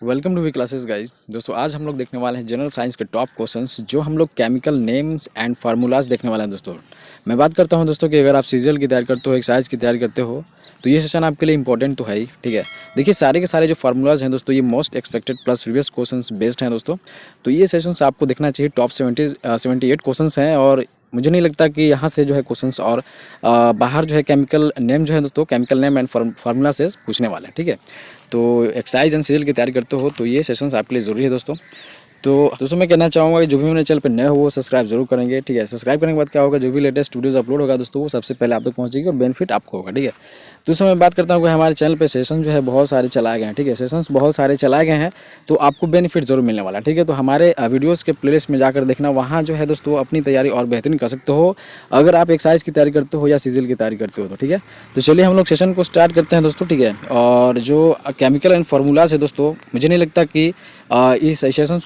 Welcome to V classes guys. दोस्तों आज हम लोग देखने वाले हैं जनरल साइंस के टॉप क्वेश्चंस जो हम लोग केमिकल नेम्स एंड फार्मूलाज देखने वाले हैं। दोस्तों मैं बात करता हूं दोस्तों कि अगर आप सीजीएल की तैयारी करते हो, एक्साइज की तैयारी करते हो तो ये सेशन आपके लिए इंपॉर्टेंट तो है ही। ठीक है, देखिए सारे के सारे जो फार्मूलाज हैं दोस्तों ये most expected plus previous questions based हैं दोस्तों। तो ये सेशंस आपको देखना चाहिए। टॉप 78 क्वेश्चंस हैं और मुझे नहीं लगता कि यहाँ से जो है क्वेश्चंस और बाहर जो है केमिकल नेम जो है दोस्तों केमिकल नेम एंड फार्मूला से पूछने वाले हैं। ठीक है, तो एक्साइज एंड सीरियल की तैयारी करते हो तो ये सेशंस आपके लिए ज़रूरी है दोस्तों। तो दोस्तों मैं कहना चाहूँगा कि जो भी मेरे चैनल पे नए हो वो सब्सक्राइब जरूर करेंगे। ठीक है, सब्सक्राइब करने के बाद क्या होगा, जो भी लेटेस्ट वीडियोस अपलोड होगा दोस्तों वो सबसे पहले आप तक पहुँचेगी और बेनिफिट आपको होगा। ठीक है, दोस्तों मैं बात करता हूँ कि हमारे चैनल पे सेशन जो है बहुत सारे चलाए गए हैं। ठीक है, सेशंस बहुत सारे चलाए गए हैं तो आपको बेनिफिट जरूर मिलने वाला है। ठीक है, तो हमारे वीडियोज़ के प्लेलिस्ट में जाकर देखना, वहाँ जो है दोस्तों अपनी तैयारी और बेहतरीन कर सकते हो अगर आप एक्साइज की तैयारी करते हो या सीजीएल की तैयारी करते हो तो। ठीक है, तो चलिए हम लोग सेशन को स्टार्ट करते हैं दोस्तों। ठीक है, और जो केमिकल एंड फार्मूलाज है दोस्तों, मुझे नहीं लगता कि इस सेशंस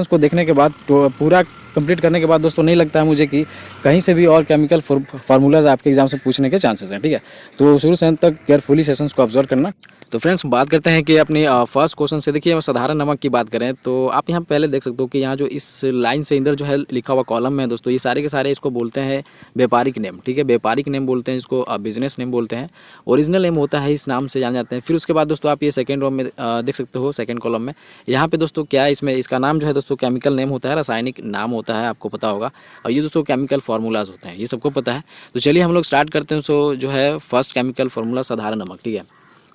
को देखने के बाद तो पूरा कंप्लीट करने के बाद दोस्तों नहीं लगता है मुझे कि कहीं से भी और केमिकल फार्मूलाज आपके एग्जाम से पूछने के चांसेस हैं। ठीक है, तो शुरू से अंत तक केयरफुली सेशंस को ऑब्जर्व करना। तो फ्रेंड्स बात करते हैं कि अपनी फर्स्ट क्वेश्चन से। देखिए साधारण नमक की बात करें तो आप यहाँ पहले देख सकते हो कि यहाँ जो इस लाइन से इधर जो है लिखा हुआ कॉलम में दोस्तों ये सारे के सारे इसको बोलते हैं व्यापारिक नेम। ठीक है, व्यापारिक नेम बोलते हैं इसको, बिजनेस नेम बोलते हैं। ओरिजिनल नेम होता है, इस नाम से जाने जाते हैं। फिर उसके बाद दोस्तों आप ये सेकेंड रो में देख सकते हो, सेकेंड कॉलम में यहाँ पे दोस्तों क्या है, इसमें इसका नाम जो है दोस्तों केमिकल नेम होता है, रासायनिक नाम होता है, आपको पता होगा। और ये दोस्तों केमिकल फार्मूलाज होते हैं, ये सबको पता है। तो चलिए हम लोग स्टार्ट करते हैं। सो जो है फर्स्ट केमिकल फार्मूला साधारण नमक। ठीक है,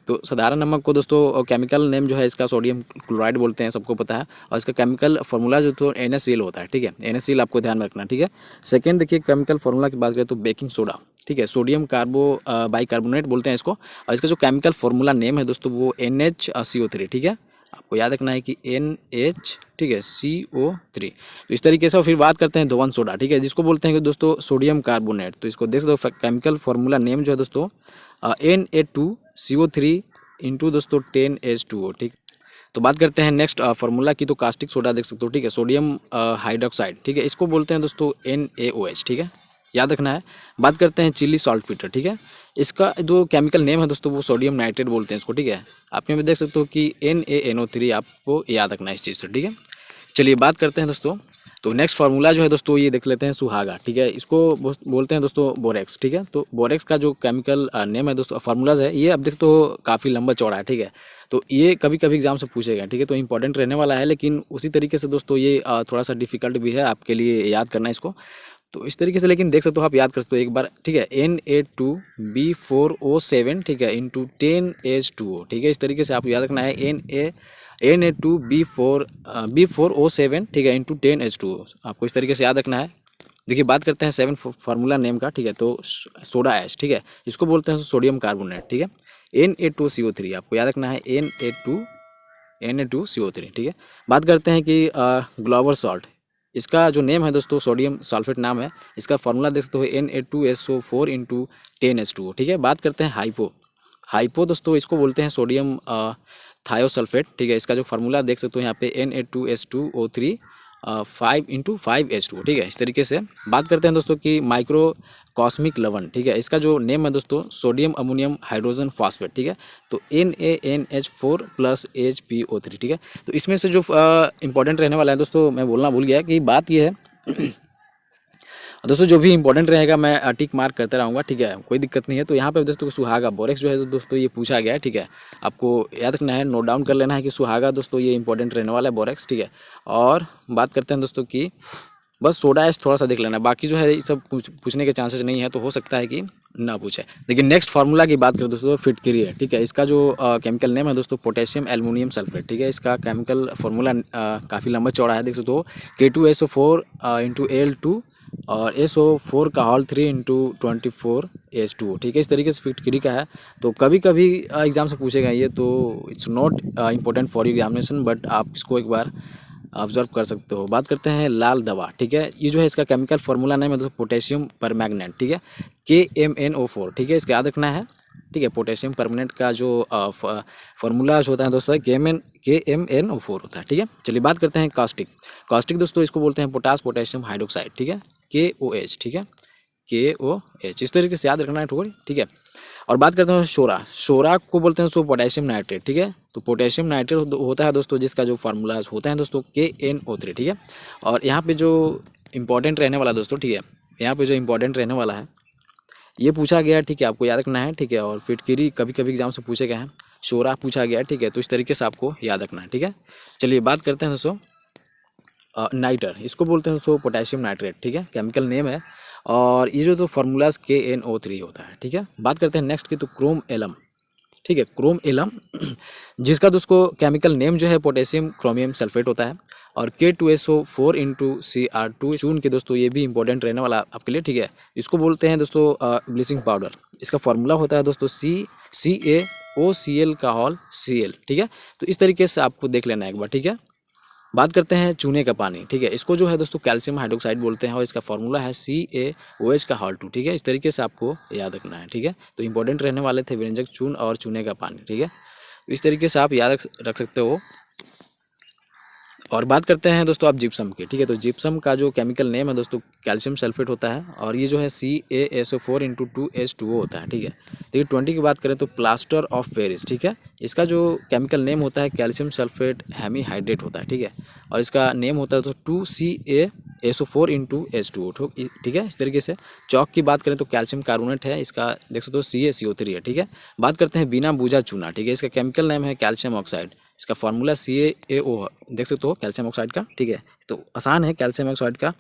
तो साधारण नमक को दोस्तों केमिकल नेम जो है इसका सोडियम क्लोराइड बोलते हैं, सबको पता है। और इसका केमिकल फार्मूला जो तो NaCl होता है। ठीक है, NaCl आपको ध्यान में रखना। ठीक है, सेकेंड देखिए केमिकल फार्मूला की बात करें तो बेकिंग सोडा। ठीक है, सोडियम बाइकार्बोनेट बोलते हैं इसको। और इसका जो केमिकल फार्मूला नेम है दोस्तों वो NHCO3। ठीक है, आपको याद रखना है कि NH, ठीक है, CO3। तो इस तरीके से। और फिर बात करते हैं धोवन सोडा। ठीक है, जिसको बोलते हैं कि दोस्तों सोडियम कार्बोनेट। तो इसको देख दो, केमिकल फार्मूला नेम जो है दोस्तों Na2CO3 इंटू दोस्तों 10H2O। ठीक, तो बात करते हैं नेक्स्ट फार्मूला की। तो कास्टिक सोडा देख सकते हो। ठीक है, सोडियम हाइड्रोक्साइड। ठीक है, इसको बोलते हैं दोस्तों NaOH। ठीक है, याद रखना है। बात करते हैं चिली सॉल्टफिटर। ठीक है, इसका जो केमिकल नेम है दोस्तों वो सोडियम नाइट्रेट बोलते हैं इसको। ठीक है, आप यहाँ पे देख सकते हो कि NaNO3, आपको याद रखना है इस चीज़ से। ठीक है, चलिए बात करते हैं दोस्तों। तो नेक्स्ट फार्मूला जो है दोस्तों ये देख लेते हैं, सुहागा। ठीक है, इसको बोलते हैं दोस्तों बोरेक्स। ठीक है, तो बोरेक्स का जो केमिकल नेम है दोस्तों, फार्मूलाज है, ये अब देख तो काफ़ी लंबा चौड़ा है। ठीक है, तो ये कभी कभी एग्जाम से पूछेगा। ठीक है, तो इंपॉर्टेंट रहने वाला है, लेकिन उसी तरीके से दोस्तों ये थोड़ा सा डिफिकल्ट भी है आपके लिए याद करना इसको। तो इस तरीके से, लेकिन देख सकते हो आप, याद कर सकते हो एक बार। ठीक है, Na2B4O7। ठीक है, इंटू 10H2O। ठीक है, इस तरीके से आपको याद रखना है Na2B4O7। ठीक है, इंटू 10H2O, आपको इस तरीके से याद रखना है। देखिए बात करते हैं सेवन फार्मूला नेम का। ठीक है, तो सोडा ऐश। ठीक है, इसको बोलते हैं सोडियम कार्बोनेट। ठीक है, Na2CO3, आपको याद रखना है Na2CO3। ठीक है, बात करते हैं कि ग्लोबल सॉल्ट। इसका जो नेम है दोस्तों सोडियम सल्फेट नाम है। इसका फार्मूला देख सकते हो Na2SO4 इंटू 10H2O। ठीक है, बात करते हैं हाइपो दोस्तों, इसको बोलते हैं सोडियम थायोसल्फेट। ठीक है, इसका जो फार्मूला देख सकते हो यहाँ पे Na2S2O3 5 इंटू 5H2O। ठीक है, इस तरीके से। बात करते हैं दोस्तों कि माइक्रो कॉस्मिक लवण। ठीक है, इसका जो नेम है दोस्तों सोडियम अमोनियम हाइड्रोजन फॉस्फेट। ठीक है, तो NaNH4 प्लस HPO3। ठीक है, तो इसमें से जो इंपॉर्टेंट रहने वाला है दोस्तों, मैं बोलना भूल गया कि बात ये है दोस्तों, जो भी इंपॉर्टेंट रहेगा मैं टिक मार्क करते रहूँगा। ठीक है, कोई दिक्कत नहीं है। तो यहाँ पे दोस्तों सुहागा बोरेक्स जो है दोस्तों ये पूछा गया है। ठीक है, आपको याद रखना है, नोट डाउन कर लेना है कि सुहागा दोस्तों ये इंपॉर्टेंट रहने वाला है, बोरेक्स। ठीक है, और बात करते हैं दोस्तों कि बस सोडा ऐश थोड़ा सा देख लेना, बाकी जो है ये सब पूछने के चांसेस नहीं है, तो हो सकता है कि ना पूछे। लेकिन नेक्स्ट फार्मूला की बात करें दोस्तों, फिटकरी है। ठीक है, इसका जो केमिकल नेम है दोस्तों पोटेशियम एल्युमिनियम सल्फेट। ठीक है, इसका केमिकल फार्मूला काफ़ी लंबा चौड़ा है, देख सकते हो K2SO4 इंटू Al2 और SO4 का होल 3 इंटू 24H2O। ठीक है, इस तरीके से फिटकरी का है। तो कभी कभी एग्जाम से पूछेगा ये, तो it's not important for examination, but आप इसको एक बार ऑब्जर्व कर सकते हो। बात करते हैं लाल दवा। ठीक है, ये जो है इसका केमिकल फार्मूला नेम है दोस्तों पोटेशियम परमैंगनेट। ठीक है, KMNO4। ठीक है, इसका याद रखना है। ठीक है, पोटेशियम परमैंगनेट का जो फार्मूला होता है दोस्तों KMNO4 होता है। ठीक है, चलिए बात करते हैं कास्टिक दोस्तों, इसको बोलते हैं पोटेशियम हाइड्रोक्साइड। ठीक है, KOH। ठीक है, KOH, इस तरीके से याद रखना है थोड़ी। ठीक है, और बात करते हैं शोरा, शोरा को बोलते हैं दोस्तों पोटेशियम नाइट्रेट, ठीक है। तो पोटेशियम नाइट्रेट होता है दोस्तों जिसका जो फार्मूला होता है दोस्तों KNO3, ठीक है। और यहाँ पे जो इंपॉर्टेंट रहने वाला दोस्तों, ठीक है, यहाँ पे जो इंपॉर्टेंट रहने वाला है ये पूछा गया है, ठीक है, आपको याद रखना है, ठीक है। और फिटकिरी कभी कभी एग्जाम से पूछे गए हैं, शोरा पूछा गया है, ठीक है। तो इस तरीके से आपको याद रखना है, ठीक है। चलिए बात करते हैं दोस्तों नाइटर, इसको बोलते हैं दोस्तों पोटेशियम नाइट्रेट, ठीक है, केमिकल नेम है। और ये जो तो फार्मूलाज KNO3 होता है, ठीक है। बात करते हैं नेक्स्ट की, तो क्रोम एलम, ठीक है, क्रोम एलम जिसका दोस्तों केमिकल नेम जो है पोटेशियम क्रोमियम सल्फेट होता है। और K2SO4 इंटू Cr2 चून के दोस्तों, ये भी इंपॉर्टेंट रहने वाला आपके लिए, ठीक है। इसको बोलते हैं दोस्तों ब्लीचिंग पाउडर, इसका फार्मूला होता है दोस्तों CaOCl का होल Cl, ठीक है। तो इस तरीके से आपको देख लेना है एक बार, ठीक है। बात करते हैं चूने का पानी, ठीक है, इसको जो है दोस्तों कैल्शियम हाइड्रोक्साइड बोलते हैं और इसका फार्मूला है CaOH का होल 2, ठीक है। इस तरीके से आपको याद रखना है, ठीक है। तो इंपॉर्टेंट रहने वाले थे व्यंजक चून और चूने का पानी, ठीक है। तो इस तरीके से आप याद रख सकते हो। और बात करते हैं दोस्तों आप जिप्सम की, ठीक है। तो जिप्सम का जो केमिकल नेम है दोस्तों कैल्शियम सल्फेट होता है और ये जो है CaSO4 इंटू 2H2O होता है, ठीक है। देखिए 20 की बात करें तो प्लास्टर ऑफ पेरिस, ठीक है, इसका जो केमिकल नेम होता है कैल्शियम सल्फेट हेमीहाइड्रेट होता है, ठीक है। और इसका नेम होता है तो 2CaSO4 इंटू H2O, ठीक है। इस तरीके से चौक की बात करें तो कैल्शियम कार्बोनेट है, इसका देख सकते हो CaCO3 है, ठीक है। बात करते हैं बिना बूझा चूना, ठीक है, इसका केमिकल नेम है कैल्शियम ऑक्साइड, इसका फार्मूला CaO देख सकते हो कैल्शियम ऑक्साइड का, ठीक है। तो आसान है कैल्शियम ऑक्साइड का।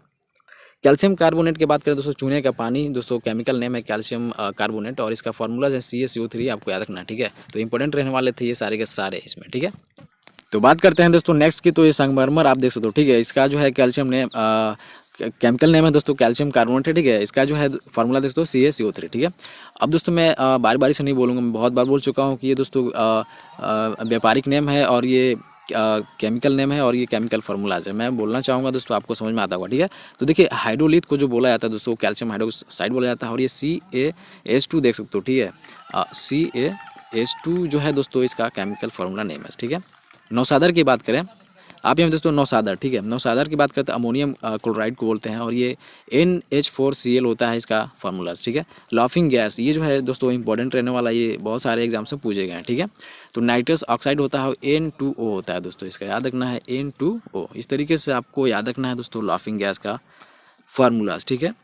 कैल्शियम कार्बोनेट की बात करें दोस्तों चूने का पानी, दोस्तों केमिकल नेम है कैल्शियम कार्बोनेट और इसका फार्मूला है CaCO3, आपको याद रखना है, ठीक है। तो इंपॉर्टेंट रहने वाले थे ये सारे के सारे इसमें, ठीक है। तो बात करते हैं दोस्तों नेक्स्ट की, तो ये संगमरमर आप देख सकते हो, ठीक है, इसका जो है कैल्शियम नेम केमिकल नेम है दोस्तों कैल्शियम कार्बोनेट है, ठीक है। इसका जो है फार्मूला दोस्तों CaCO3, ठीक है। अब दोस्तों मैं बारी बारी से नहीं बोलूँगा, मैं बहुत बार बोल चुका हूँ कि ये दोस्तों व्यापारिक नेम है और ये केमिकल नेम है और ये केमिकल फार्मूलाज है। मैं बोलना चाहूँगा दोस्तों आपको समझ में आता होगा, ठीक है। तो देखिए हाइड्रोलिथ को जो बोला जाता है दोस्तों कैल्शियम हाइड्रोक्साइड बोला जाता है और ये CaH2 देख सकते हो, ठीक है। CaH2 जो है दोस्तों इसका केमिकल फार्मूला नेम है, ठीक है। नौसादर की बात करें आप यहाँ दोस्तों नौसादर, ठीक है, नौसादर की बात करते हैं अमोनियम क्लोराइड को बोलते हैं और ये NH4Cl होता है इसका फार्मूला, ठीक है। लाफिंग गैस ये जो है दोस्तों इंपॉर्टेंट रहने वाला, ये बहुत सारे एग्जाम से पूछे गए हैं, ठीक है। तो नाइट्रस ऑक्साइड होता है N2O होता है दोस्तों, इसका याद रखना है N2O। इस तरीके से आपको याद रखना है दोस्तों लाफिंग गैस का फार्मूलाज, ठीक है।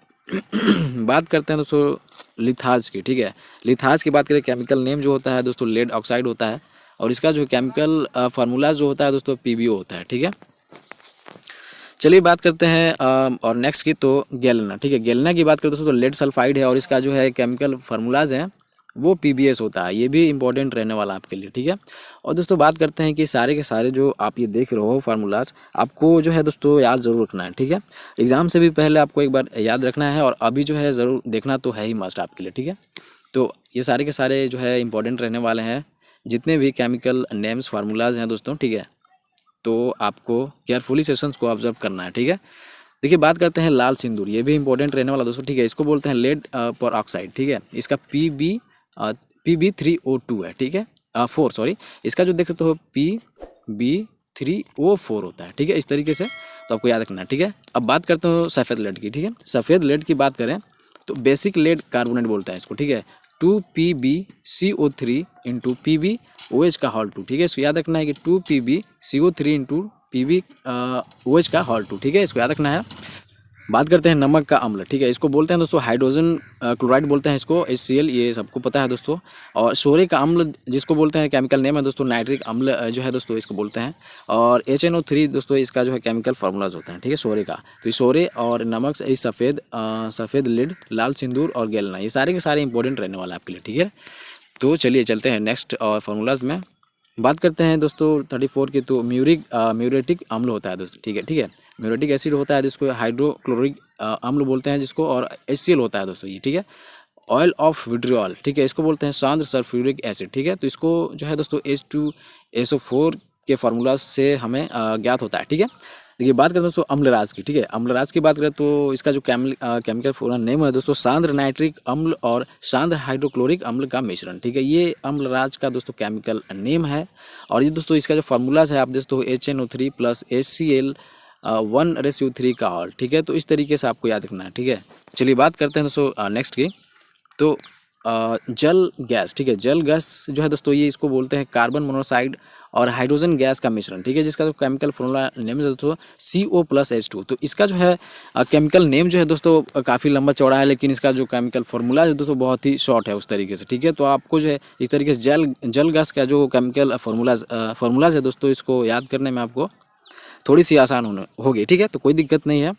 बात करते हैं दोस्तों लिथार्ज की, ठीक है। लिथार्ज की बात करें केमिकल नेम जो होता है दोस्तों लेड ऑक्साइड होता है और इसका जो केमिकल फार्मूला जो होता है दोस्तों PbO होता है, ठीक है। चलिए बात करते हैं और नेक्स्ट की, तो गैलेना, ठीक है। गैलेना की बात करें दोस्तों तो लेड सल्फाइड है और इसका जो है केमिकल फार्मूलाज है वो PbS होता है, ये भी इंपॉर्टेंट रहने वाला आपके लिए, ठीक है। और दोस्तों बात करते हैं कि सारे के सारे जो आप ये देख रहे हो फार्मूलाज आपको जो है दोस्तों याद ज़रूर रखना है, ठीक है। एग्जाम से भी पहले आपको एक बार याद रखना है और अभी जो है ज़रूर देखना तो है ही मस्ट आपके लिए, ठीक है। तो ये सारे के सारे जो है इंपॉर्टेंट रहने वाले हैं जितने भी केमिकल नेम्स फार्मूलाज हैं दोस्तों, ठीक है। तो आपको केयरफुली सेशंस को ऑब्जर्व करना है, ठीक है। देखिए बात करते हैं लाल सिंदूर, ये भी इंपॉर्टेंट रहने वाला दोस्तों, ठीक है। इसको बोलते हैं लेड पर ऑक्साइड, ठीक है। इसका Pb3O2 है, ठीक है, 4 सॉरी, इसका जो देख सकते हो Pb3O4 होता है, ठीक है। इस तरीके से तो आपको याद रखना है, ठीक है। अब बात करते हो सफ़ेद लेड की, ठीक है। सफ़ेद लेड की बात करें तो बेसिक लेड कार्बोनेट बोलते हैं इसको, ठीक है। 2PbCO3 इंटू PbOH का होल 2, ठीक है। इसको याद रखना है कि 2PbCO3 इंटू PbOH का होल 2, ठीक है, इसको याद रखना है। बात करते हैं नमक का अम्ल, ठीक है। इसको बोलते हैं दोस्तों हाइड्रोजन क्लोराइड बोलते हैं इसको, HCl, ये सबको पता है दोस्तों। और सोरे का अम्ल जिसको बोलते हैं केमिकल नेम है दोस्तों नाइट्रिक अम्ल जो है दोस्तों इसको बोलते हैं। और HNO3 दोस्तों इसका जो है केमिकल फार्मूलाज होता है, ठीक है, सोरे का। तो सोरे और नमक इस सफ़ेद लिड, लाल सिंदूर और गैलेना, ये सारे के सारे इंपॉर्टेंट रहने वाला है आपके लिए, ठीक है। तो चलिए चलते हैं नेक्स्ट और फार्मूलाज में बात करते हैं दोस्तों 34 की, तो म्यूरेटिक अम्ल होता है दोस्तों, ठीक है, ठीक है। म्यूरेटिक एसिड होता है जिसको हाइड्रोक्लोरिक अम्ल बोलते हैं जिसको, और HCl होता है दोस्तों ये, ठीक है। ऑयल ऑफ विट्रियोल, ठीक है, इसको बोलते हैं सांद्र सल्फ्यूरिक एसिड, ठीक है। तो इसको जो है दोस्तों H2SO4 के फार्मूला से हमें ज्ञात होता है, ठीक है। देखिए बात करें दोस्तों अम्लराज की, ठीक है। अम्लराज की बात करें तो इसका जो केमिकल पूरा नेम है दोस्तों सांद्र नाइट्रिक अम्ल और सांद्र हाइड्रोक्लोरिक अम्ल का मिश्रण, ठीक है। ये अम्लराज का दोस्तों केमिकल नेम है और ये दोस्तों इसका जो फार्मूलाज है आप दोस्तों HNO3 प्लस HCl 1:3 का होल, ठीक है। तो इस तरीके से आपको याद रखना है, ठीक है। चलिए बात करते हैं दोस्तों नेक्स्ट की, तो जल गैस, ठीक है। जल गैस जो है दोस्तों ये इसको बोलते हैं कार्बन मोनोऑक्साइड और हाइड्रोजन गैस का मिश्रण, ठीक है, जिसका जो केमिकल फॉर्मूला नेम है दोस्तों CO+H2। तो इसका जो है केमिकल नेम जो है दोस्तों काफ़ी लंबा चौड़ा है, लेकिन इसका जो केमिकल फार्मूला है दोस्तों बहुत ही शॉर्ट है उस तरीके से, ठीक है। तो आपको जो है इस तरीके से जल गैस का जो केमिकल फार्मूलाज है दोस्तों, इसको याद करने में आपको थोड़ी सी आसान होगी, ठीक है। तो कोई दिक्कत नहीं है।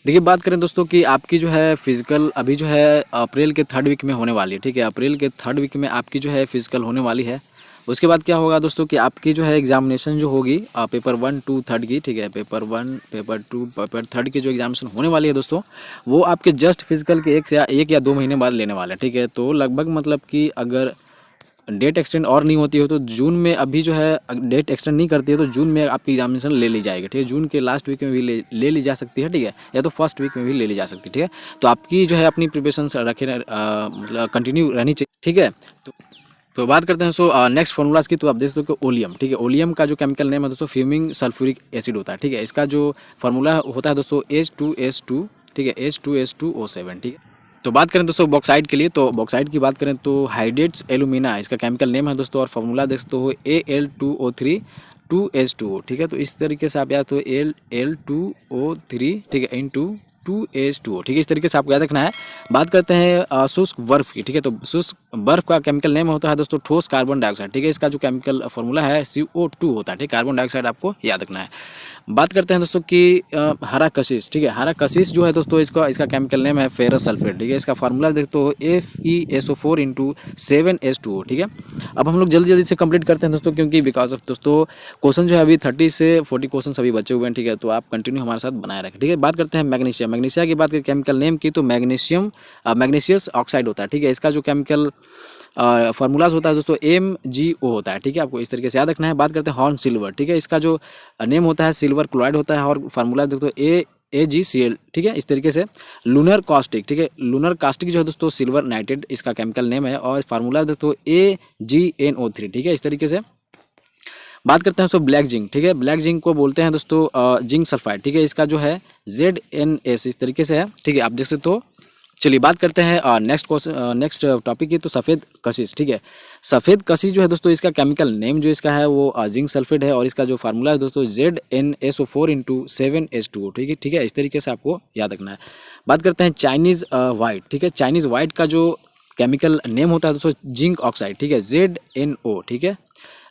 देखिए बात करें दोस्तों कि आपकी जो है फिजिकल अभी जो है अप्रैल के 3rd वीक में होने वाली है, ठीक है। अप्रैल के 3rd वीक में आपकी जो है फिजिकल होने वाली है। उसके बाद क्या होगा दोस्तों कि आपकी जो है एग्जामिनेशन जो होगी पेपर 1 to 3rd की, ठीक है, पेपर 1 पेपर 2 पेपर 3rd की जो एग्जामिनेशन होने वाली है दोस्तों, वो आपके जस्ट फिजिकल के 1 या 2 महीने बाद लेने वाले हैं, ठीक है। तो लगभग मतलब कि अगर डेट एक्सटेंड और नहीं होती हो तो जून में, अभी जो है डेट एक्सटेंड नहीं करती है तो जून में आपकी एग्जामिनेशन ले ली जाएगी, ठीक है। जून के लास्ट वीक में भी ले ली जा सकती है, ठीक है, या तो फर्स्ट वीक में भी ले ली जा सकती है, ठीक है। तो आपकी जो है अपनी प्रिपरेशन मतलब कंटिन्यू रहनी चाहिए, ठीक है। तो बात करते हैं दोस्तों नेक्स्ट फॉर्मूलाज की। तो आप देख सकते हो कि ओलियम, ठीक है, ओलियम का जो केमिकल नेम है दोस्तों फ्यूमिंग सल्फ्यूरिक एसिड होता है, ठीक है। इसका जो फार्मूला होता है दोस्तों H2S2, ठीक है, H2S2O7, ठीक है। तो बात करें दोस्तों बॉक्साइट के लिए, तो बॉक्साइट की बात करें तो हाइड्रेट्स एलुमिना इसका केमिकल नेम है दोस्तों, और फार्मूला देख सकते हो Al2O3 2H2O, ठीक है। तो इस तरीके से आप याद तो Al2O3, ठीक है, इंटू 2H2O, ठीक है, इस तरीके से आपको याद रखना है। बात करते हैं शुष्क बर्फ की, ठीक है। तो शुष्क बर्फ का केमिकल नेम होता है दोस्तों ठोस कार्बन डाइऑक्साइड, ठीक है। इसका जो केमिकल फार्मूला है CO2 होता है, ठीक है, कार्बन डाइऑक्साइड आपको याद रखना है। बात करते हैं दोस्तों कि हरा कशिश, ठीक है, हरा कशिश जो है दोस्तों इसका केमिकल नेम है फेरस सल्फेट, ठीक है। इसका फार्मूला देखते हो FeSO4 इंटू 7H2O, ठीक है। अब हम लोग जल्दी से कंप्लीट करते हैं दोस्तों, क्योंकि बिकॉज ऑफ दोस्तों क्वेश्चन जो है अभी 30 से 40 क्वेश्चन अभी बचे हुए हैं, ठीक है। तो आप कंटिन्यू हमारे साथ बनाए रखें, ठीक है। बात करते हैं मैग्नीशियम, मैग्नीशिया की बात करें केमिकल नेम की तो मैग्नीशियस ऑक्साइड होता है, ठीक है। इसका जो केमिकल फार्मूलाज होता है दोस्तों MgO होता है, ठीक है, आपको इस तरीके से याद रखना है। बात करते हैं हॉर्न सिल्वर, ठीक है। इसका जो नेम होता है सिल्वर क्लोराइड होता है, और फार्मूला दोस्तों AgCl, ठीक है, इस तरीके से। लूनर कास्टिक, ठीक है, लूनर कास्टिक जो है दोस्तों सिल्वर नाइट्रेट इसका केमिकल नेम है, और फार्मूला दोस्तों AgNO3, ठीक है, इस तरीके से। बात करते हैं दोस्तों ब्लैक जिंक, ठीक है, ब्लैक जिंक को बोलते हैं दोस्तों जिंक सल्फाइड, ठीक है। इसका जो है ZnS इस तरीके से है, ठीक है, आप देख सकते हो। चलिए बात करते हैं नेक्स्ट टॉपिक की, तो सफ़ेद कशिश, ठीक है। सफ़ेद कशिश जो है दोस्तों इसका केमिकल नेम जो इसका है वो जिंक सल्फेट है, और इसका जो फार्मूला है दोस्तों ZnSO4 इंटू 7H2O, ठीक है, ठीक है, इस तरीके से आपको याद रखना है। बात करते हैं चाइनीज़ वाइट, ठीक है। चाइनीज़ वाइट का जो केमिकल नेम होता है दोस्तों जिंक ऑक्साइड, ठीक है, ZnO, ठीक है।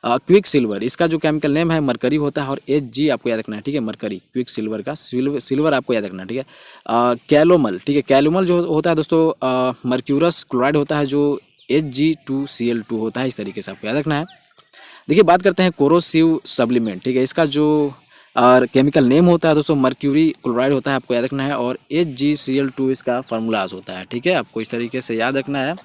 क्विक सिल्वर इसका जो केमिकल नेम है मरकरी होता है, और Hg आपको याद रखना है, ठीक है, मरकरी क्विक सिल्वर का सिल्वर आपको याद रखना है, ठीक है। कैलोमल, ठीक है, कैलोमल जो होता है दोस्तों मर्क्यूरस क्लोराइड होता है जो Hg2Cl2 होता है, इस तरीके से आपको याद रखना है। देखिए बात करते हैं कोरोसिव सब्लिमेंट, ठीक है। इसका जो केमिकल नेम होता है दोस्तों मर्क्यूरी क्लोराइड होता है, आपको याद रखना है, और HgCl2 इसका फार्मूलाज होता है, ठीक है, आपको इस तरीके से याद रखना है।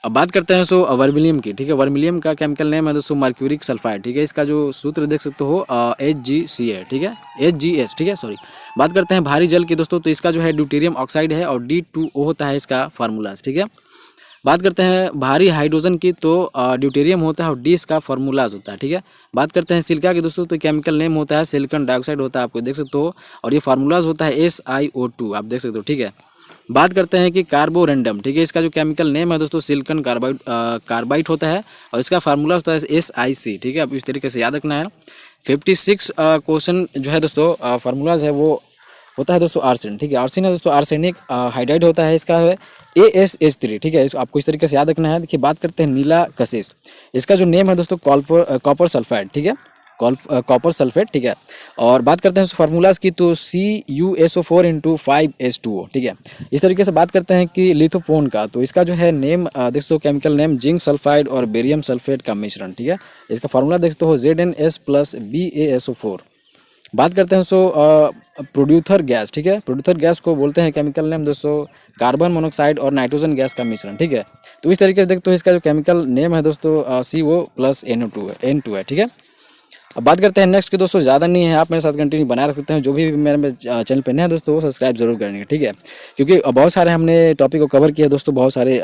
अब बात करते हैं वर्मिलियम की, ठीक है। वर्मिलियम का केमिकल नेम है दोस्तों मर्क्यूरिक सल्फाइड, ठीक है। इसका जो सूत्र देख सकते हो HgCl, ठीक है, HgS, ठीक है, सॉरी। बात करते हैं भारी जल की दोस्तों, तो इसका जो है ड्यूटेरियम ऑक्साइड है, और D2O होता है इसका फार्मूलाज, ठीक है। बात करते हैं भारी हाइड्रोजन की, तो ड्यूटेरियम होता है, और D इसका फार्मूलाज होता है, ठीक है। बात करते हैं सिलिका की दोस्तों, तो केमिकल नेम होता है सिलिकॉन डाइऑक्साइड होता है, आपको देख सकते हो, और ये फार्मूलाज होता है SiO2, आप देख सकते हो, ठीक है। बात करते हैं कि कार्बोरेंडम, ठीक है। इसका जो केमिकल नेम है दोस्तों सिलिकॉन कार्बाइड होता है, और इसका फार्मूला होता है SiC, ठीक है, आप इस तरीके से याद रखना है। 56 क्वेश्चन जो है दोस्तों फार्मूलाज है वो होता है दोस्तों आर्सेन, ठीक है। आर्सेन है दोस्तों आर्सेनिक हाइड्राइड होता है, इसका है AsH3, ठीक है, आपको इस तरीके से याद रखना है। देखिए बात करते हैं नीला कशिश, इसका जो नेम है दोस्तों कॉपर सल्फाइड, ठीक है, कॉपर सल्फेट, ठीक है। और बात करते हैं फार्मूलाज की, तो CuSO4 इंटू 5H2O, ठीक है। इस तरीके से बात करते हैं कि लिथोफोन का, तो इसका जो है नेम दोस्तों केमिकल नेम जिंक सल्फाइड और बेरियम सल्फेट का मिश्रण, ठीक है। इसका फार्मूला देखते हो ZnS प्लस BaSO4। बात करते हैं प्रोड्यूसर गैस, ठीक है। प्रोड्यूसर गैस को बोलते हैं केमिकल नेम दोस्तों कार्बन मोनोऑक्साइड और नाइट्रोजन गैस का मिश्रण, ठीक है। तो इस तरीके से देखते हो इसका जो केमिकल नेम है दोस्तों CO+N2 है, ठीक है। अब बात करते हैं नेक्स्ट की दोस्तों, ज़्यादा नहीं है, आप मेरे साथ कंटिन्यू बनाए रख सकते हैं। जो भी मेरे चैनल पे नए हैं दोस्तों वो सब्सक्राइब जरूर करेंगे, ठीक है, क्योंकि बहुत सारे हमने टॉपिक को कवर किया दोस्तों, बहुत सारे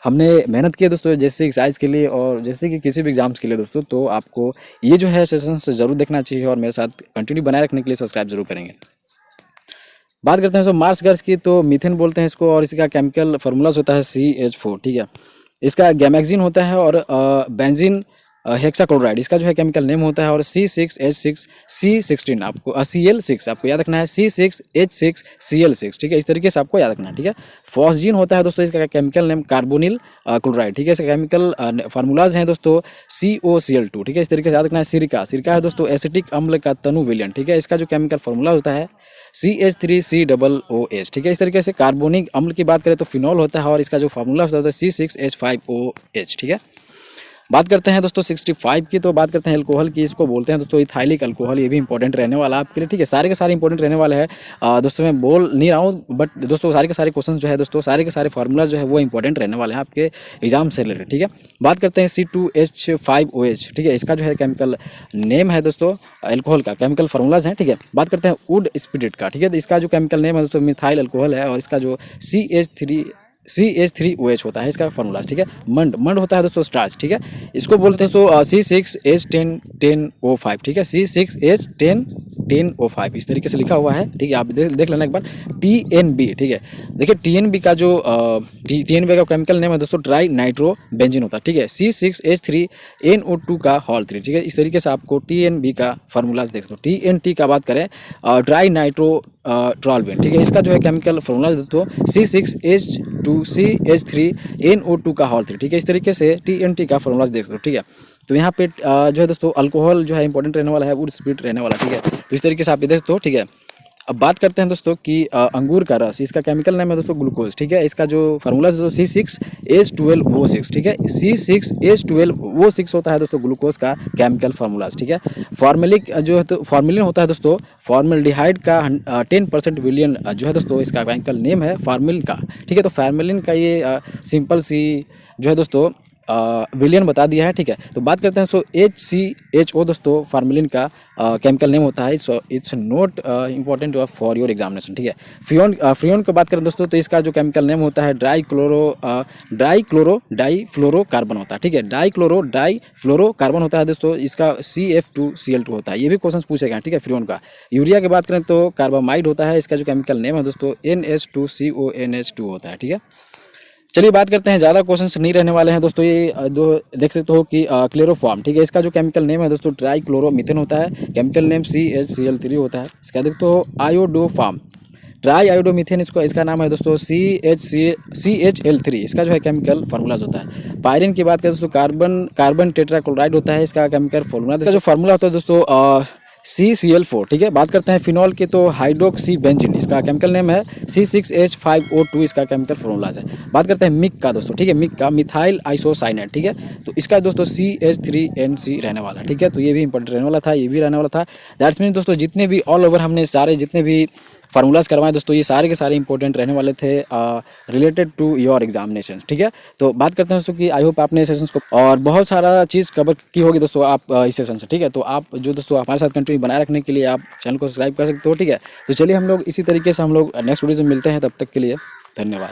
हमने मेहनत की है दोस्तों जैसे एक्साइज के लिए और जैसे कि किसी भी एग्जाम्स के लिए दोस्तों। तो आपको ये जो है सेशंस ज़रूर देखना चाहिए, और मेरे साथ कंटिन्यू बनाए रखने के लिए सब्सक्राइब जरूर करेंगे। बात करते हैं मार्स गैस की, तो मीथेन बोलते हैं इसको, और इसका केमिकल फार्मूलाज होता है CH4, ठीक है। इसका गैमेक्सिन होता है, और बेंजीन हेक्साक्लोराइड इसका जो है केमिकल नेम होता है, और C6H6C16 आपको Cl6 आपको याद रखना है, C6H6Cl6, ठीक है। इस तरीके से आपको याद रखना है, ठीक है। फॉस्जीन होता है दोस्तों, इसका केमिकल नेम कार्बोनिल क्लोराइड, ठीक है। इसका केमिकल फार्मूलाज हैं दोस्तों COCl2, ठीक है। इस तरीके से याद रखना है। सिरका है दोस्तों एसिटिक अम्ल का तनु विलयन, ठीक है। इसका जो केमिकल फार्मूला होता है CH3COOH, ठीक है। इस तरीके से कार्बोनिक अम्ल की बात करें तो फिनॉल होता है, और इसका जो फार्मूला होता है C6H5OH, ठीक है। बात करते हैं दोस्तों 65 की, तो बात करते हैं अल्कोहल की। इसको बोलते हैं दोस्तों इथाइलिक अल्कोहल। ये भी इंपॉर्टेंट रहने वाला है आपके लिए, ठीक है। सारे के सारे इंपॉर्टेंट रहने वाले हैं दोस्तों। मैं बोल नहीं रहा हूँ, बट दोस्तों सारे के सारे क्वेश्चन जो है दोस्तों, सारे के सारे फार्मूला जो है वो इंपॉर्टेंट रहने वाले हैं आपके एग्जाम से रिलेटेड, ठीक है। बात करते हैं C2H5OH, ठीक है। इसका जो है केमिकल नेम है दोस्तों, अल्कोहल का केमिकल फार्मूलाज हैं, ठीक है। बात करते हैं वुड स्पिरिट का, ठीक है। तो इसका जो केमिकल नेम है दोस्तों मिथाइल अल्कोहल है, और इसका जो CH3OH होता है इसका फार्मूला, ठीक है। मंड होता है दोस्तों स्टार्च, ठीक है। इसको बोलते हैं तो C6H1010O5, ठीक है। C6H1010O5 इस तरीके से लिखा हुआ है, ठीक है। आप देख लेना एक बार। TNB, ठीक है। देखिए TNB का जो TNB का केमिकल नेम है दोस्तों ट्राई नाइट्रो बेंजीन होता है, ठीक है। C6H3NO2 का होल 3, ठीक है। इस तरीके से आपको TNB का फार्मूला देख सकते हो। TNT का बात करें ट्राई नाइट्रो ट्रॉलविन, ठीक है। इसका जो है केमिकल फार्मूला दोस्तों C6H2CH3NO2 का होल 3, ठीक है। इस तरीके से TNT का फार्मूला देख सकते हो, ठीक है। तो यहाँ पे जो है दोस्तों अल्कोहल जो है इंपॉर्टेंट रहने वाला है, वुड स्पिरिट रहने वाला, ठीक है। तो इस तरीके से आप देख सकते हो, ठीक है। अब बात करते हैं दोस्तों कि अंगूर का रस, इसका केमिकल नेम है दोस्तों ग्लूकोज, ठीक है। इसका जो फार्मूला है दोस्तों C6H12O6, ठीक है। C6H12O6 होता है दोस्तों ग्लूकोज का केमिकल फार्मूलाज, ठीक है। फॉर्मेलिक जो है तो फॉर्मेलिन होता है दोस्तों फॉर्मेल्डिहाइड का 10% विलियन जो है दोस्तों इसका केमिकल नेम है फॉर्मेलिन का, ठीक है। तो फॉर्मेलिन का ये सिंपल सी जो है दोस्तों विलियन बता दिया है, ठीक है। तो बात करते हैं HCHO दोस्तों फार्मेलिन का केमिकल नेम होता है। It's not important for your examination, ठीक है। फ्रियोन की बात करें दोस्तों तो इसका जो केमिकल नेम होता है डाईफ्लोरोकार्बन होता है, ठीक है। डाईफ्लोरोकार्बन होता है दोस्तों, इसका CF2Cl2 होता है। ये भी क्वेश्चन पूछे गए, ठीक है। फ्रियोन का यूरिया की बात करें तो कार्बामाइड होता है, इसका जो केमिकल नेम है दोस्तों NH2CONH2 होता है, ठीक है। चलिए बात करते हैं, ज़्यादा क्वेश्चंस नहीं रहने वाले हैं दोस्तों। ये दो देख सकते हो कि क्लोरोफॉर्म, ठीक है। इसका जो केमिकल नेम है दोस्तों ट्राईक्लोरोमीथेन होता है, केमिकल नेम CHCl3 होता है। इसका देखते हो आयोडोफॉर्म ट्राई आयोडोमीथेन, इसका नाम है दोस्तों CHL3, इसका जो है केमिकल फार्मूलाज होता है। पायरिन की बात करें दोस्तों कार्बन टेट्राक्लोराइड होता है, इसका केमिकल फार्मूला। इसका जो फार्मूला होता है दोस्तों CCl4, ठीक है। बात करते हैं फिनॉल की तो हाइड्रोक्सी बेंजीन, इसका केमिकल नेम है C6H5O2, इसका केमिकल फार्मूलाज है। बात करते हैं मिक का दोस्तों, ठीक है। मिक का मिथाइल आइसोसाइनेट, ठीक है। तो इसका दोस्तों CH3NC रहने वाला, ठीक है। तो ये भी इंपॉर्टेंट रहने वाला था, ये भी रहने वाला था। दैट्स मीन दोस्तों जितने भी ऑल ओवर हमने सारे जितने भी फार्मूलाज करवाएं दोस्तों, ये सारे के सारे इंपॉर्टेंट रहने वाले थे रिलेटेड टू योर एग्जामिनेशन, ठीक है। तो बात करते हैं दोस्तों कि आई होप आपने सेशंस को और बहुत सारा चीज़ कवर की होगी दोस्तों आप इस सेशन से, ठीक है। तो आप जो दोस्तों हमारे साथ कंटिन्यू बनाए रखने के लिए आप चैनल को सब्सक्राइब कर सकते हो, ठीक है। तो चलिए हम लोग इसी तरीके से हम लोग नेक्स्ट वीडियो में मिलते हैं, तब तक के लिए धन्यवाद।